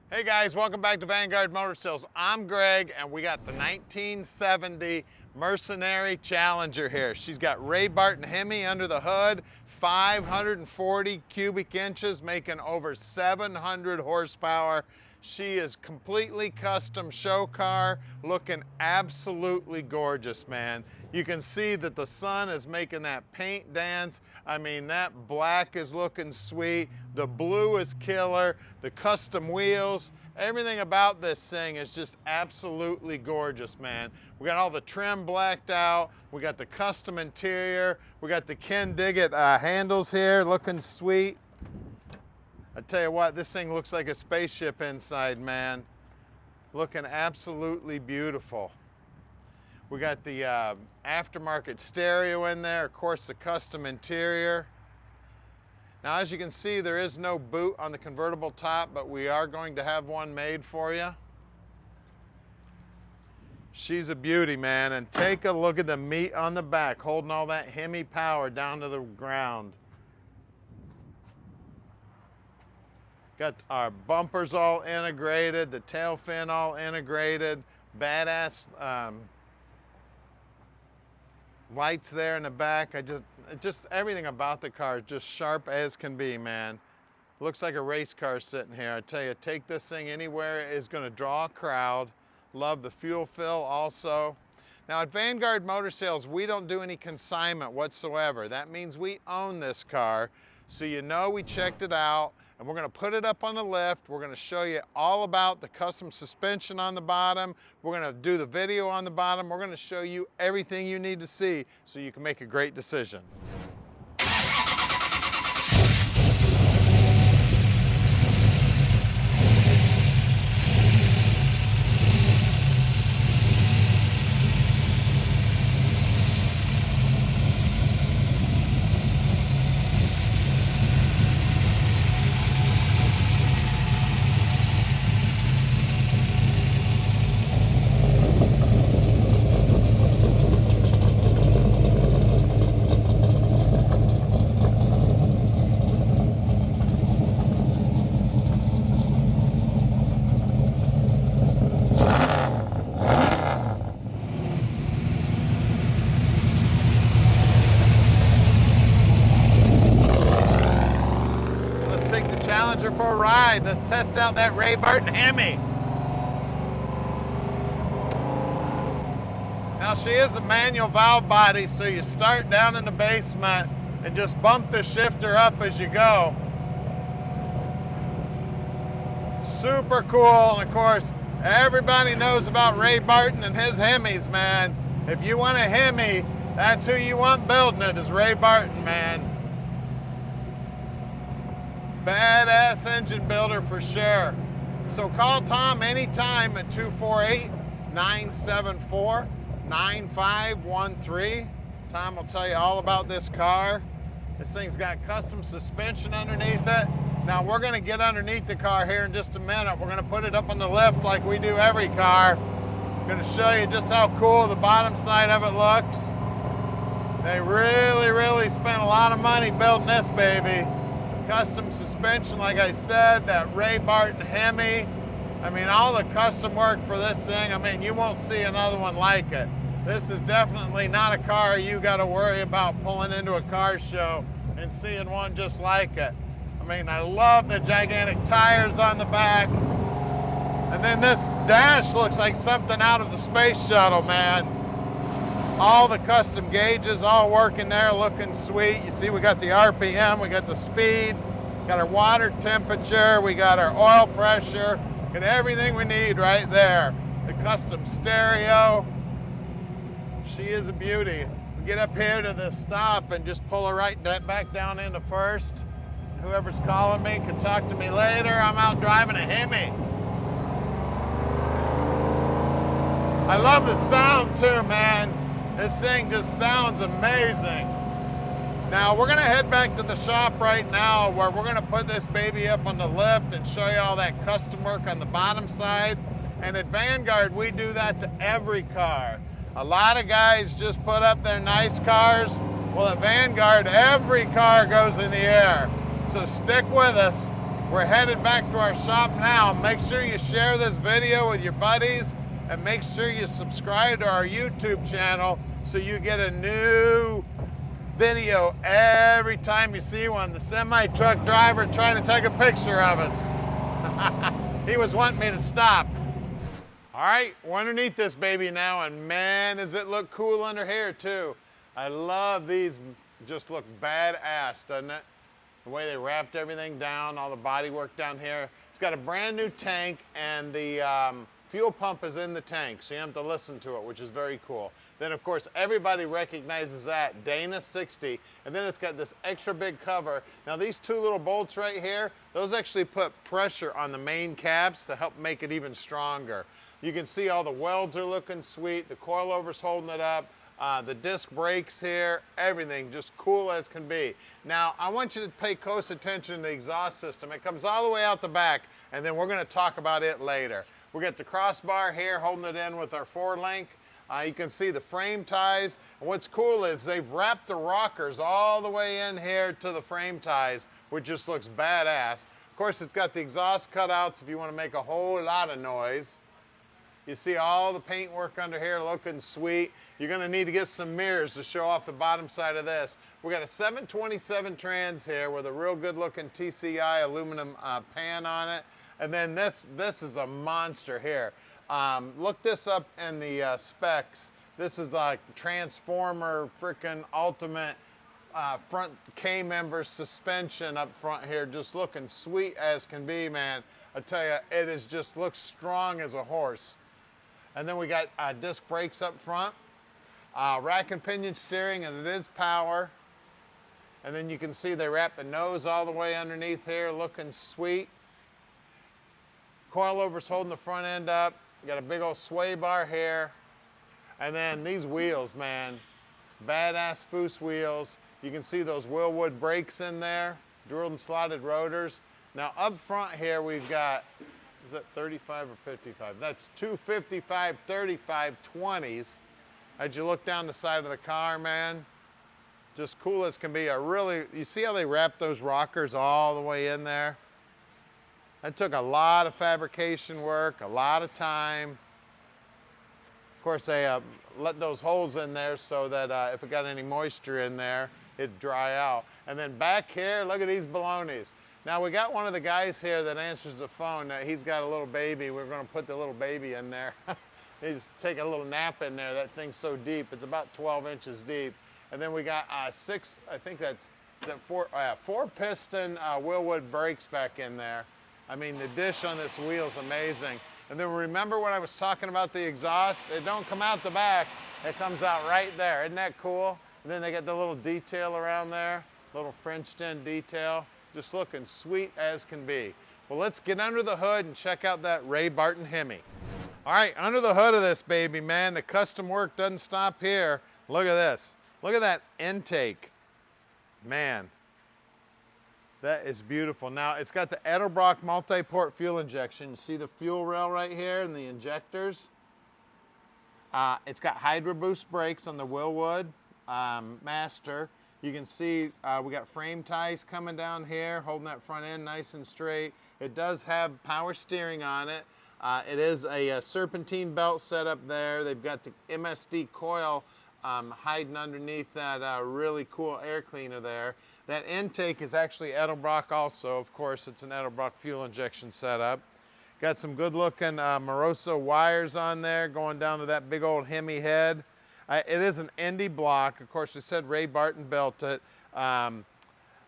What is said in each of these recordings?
Hey guys, welcome back to Vanguard Motor Sales. I'm Greg and we got the 1970 Mercenary Challenger here. She's got Ray Barton Hemi under the hood, 540 cubic inches, making over 700 horsepower. She is completely custom show car, looking absolutely gorgeous, man. You can see that the sun is making that paint dance. I mean, that black is looking sweet. The blue is killer. The custom wheels, everything about this thing is just absolutely gorgeous, man. We got all the trim blacked out. We got the custom interior. We got the Kindig It handles here, looking sweet. I tell you what, this thing looks like a spaceship inside, man. Looking absolutely beautiful. We got the aftermarket stereo in there, of course the custom interior. Now as you can see, there is no boot on the convertible top, but we are going to have one made for you. She's a beauty, man, and take a look at the meat on the back, holding all that Hemi power down to the ground. Got our bumpers all integrated, the tail fin all integrated, badass lights there in the back. Just everything about the car is just sharp as can be, man. Looks like a race car sitting here. I tell you, take this thing anywhere, it's gonna draw a crowd. Love the fuel fill also. Now at Vanguard Motor Sales, we don't do any consignment whatsoever. That means we own this car, so you know we checked it out. And we're gonna put it up on the lift. We're gonna show you all about the custom suspension on the bottom. We're gonna do the video on the bottom. We're gonna show you everything you need to see so you can make a great decision. Challenger for a ride. Let's test out that Ray Barton Hemi. Now she is a manual valve body, so you start down in the basement and just bump the shifter up as you go. Super cool, and of course, everybody knows about Ray Barton and his Hemis, man. If you want a Hemi, that's who you want building it, is Ray Barton, man. Badass engine builder for sure. So call Tom anytime at 248-974-9513. Tom will tell you all about this car. This thing's got custom suspension underneath it. Now we're gonna get underneath the car here in just a minute. We're gonna put it up on the lift like we do every car. I'm gonna show you just how cool the bottom side of it looks. They really spent a lot of money building this baby. Custom suspension, like I said, that Ray Barton Hemi. I mean, all the custom work for this thing, I mean, you won't see another one like it. This is definitely not a car you gotta worry about pulling into a car show and seeing one just like it. I mean, I love the gigantic tires on the back. And then this dash looks like something out of the space shuttle, man. All the custom gauges all working there, looking sweet. You see we got the RPM, we got the speed, got our water temperature, we got our oil pressure, got everything we need right there. The custom stereo. She is a beauty. We get up here to the stop and just pull her right back down into first. Whoever's calling me can talk to me later. I'm out driving a Hemi. I love the sound too, man. This thing just sounds amazing. Now we're gonna head back to the shop right now where we're gonna put this baby up on the lift and show you all that custom work on the bottom side. And at Vanguard, we do that to every car. A lot of guys just put up their nice cars. Well, at Vanguard, every car goes in the air. So stick with us We're headed back to our shop now. Make sure you share this video with your buddies and make sure you subscribe to our YouTube channel so you get a new video every time you see one. The semi-truck driver trying to take a picture of us. He was wanting me to stop. All right, we're underneath this baby now, and man, does it look cool under here too. I love these, just look badass, doesn't it? The way they wrapped everything down, all the body work down here. It's got a brand new tank, and the fuel pump is in the tank, so you have to listen to it, which is very cool. Then, of course, everybody recognizes that, Dana 60, and then it's got this extra big cover. Now, these two little bolts right here, those actually put pressure on the main caps to help make it even stronger. You can see all the welds are looking sweet, the coilover's holding it up. The disc brakes here, everything just cool as can be. Now, I want you to pay close attention to the exhaust system. It comes all the way out the back, and then we're going to talk about it later. We got the crossbar here holding it in with our 4-link. You can see the frame ties. And what's cool is they've wrapped the rockers all the way in here to the frame ties, which just looks badass. Of course, it's got the exhaust cutouts if you want to make a whole lot of noise. You see all the paintwork under here looking sweet. You're gonna need to get some mirrors to show off the bottom side of this. We got a 727 trans here with a real good looking TCI aluminum pan on it. And then this is a monster here. Look this up in the specs. This is like Transformer freaking ultimate front K-member suspension up front here, just looking sweet as can be, man. I tell you, it is just looks strong as a horse. And then we got disc brakes up front, rack and pinion steering, and it is power. And then you can see they wrap the nose all the way underneath here, looking sweet. Coilover's holding the front end up. You got a big old sway bar here. And then these wheels, man, badass Foose wheels. You can see those Willwood brakes in there, drilled and slotted rotors. Now up front here we've got, is that 35 or 55? That's two 55, 35 20s. As you look down the side of the car, man, just cool as can be. You see how they wrap those rockers all the way in there? That took a lot of fabrication work, a lot of time. Of course, they let those holes in there so that if it got any moisture in there, it'd dry out. And then back here, look at these balonies. Now, we got one of the guys here that answers the phone. He's got a little baby. We're going to put the little baby in there. He's taking a little nap in there. That thing's so deep. It's about 12 inches deep. And then we got four piston Willwood brakes back in there. I mean, the dish on this wheel is amazing. And then remember when I was talking about the exhaust? It don't come out the back. It comes out right there. Isn't that cool? And then they got the little detail around there, little Frenched in detail. Just looking sweet as can be. Well, let's get under the hood and check out that Ray Barton Hemi. All right, under the hood of this baby, man, the custom work doesn't stop here. Look at this. Look at that intake. Man, that is beautiful. Now, it's got the Edelbrock multi-port fuel injection. You see the fuel rail right here and the injectors. It's got Hydro Boost brakes on the Willwood Master. You can see we got frame ties coming down here, holding that front end nice and straight. It does have power steering on it. It is a serpentine belt set up there. They've got the MSD coil hiding underneath that really cool air cleaner there. That intake is actually Edelbrock also. Of course, it's an Edelbrock fuel injection setup. Got some good looking Moroso wires on there going down to that big old Hemi head. It is an Indy block. Of course, it said Ray Barton built it.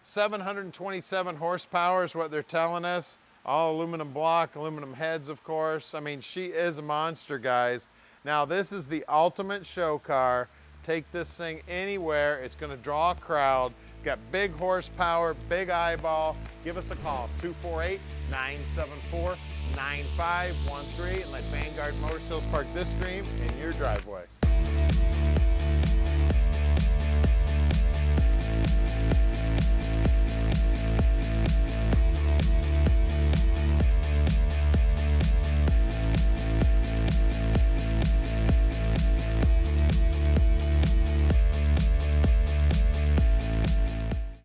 727 horsepower is what they're telling us. All aluminum block, aluminum heads, of course. I mean, she is a monster, guys. Now, this is the ultimate show car. Take this thing anywhere. It's going to draw a crowd. Got big horsepower, big eyeball. Give us a call, 248-974-9513, and let Vanguard Motor Sales park this dream in your driveway.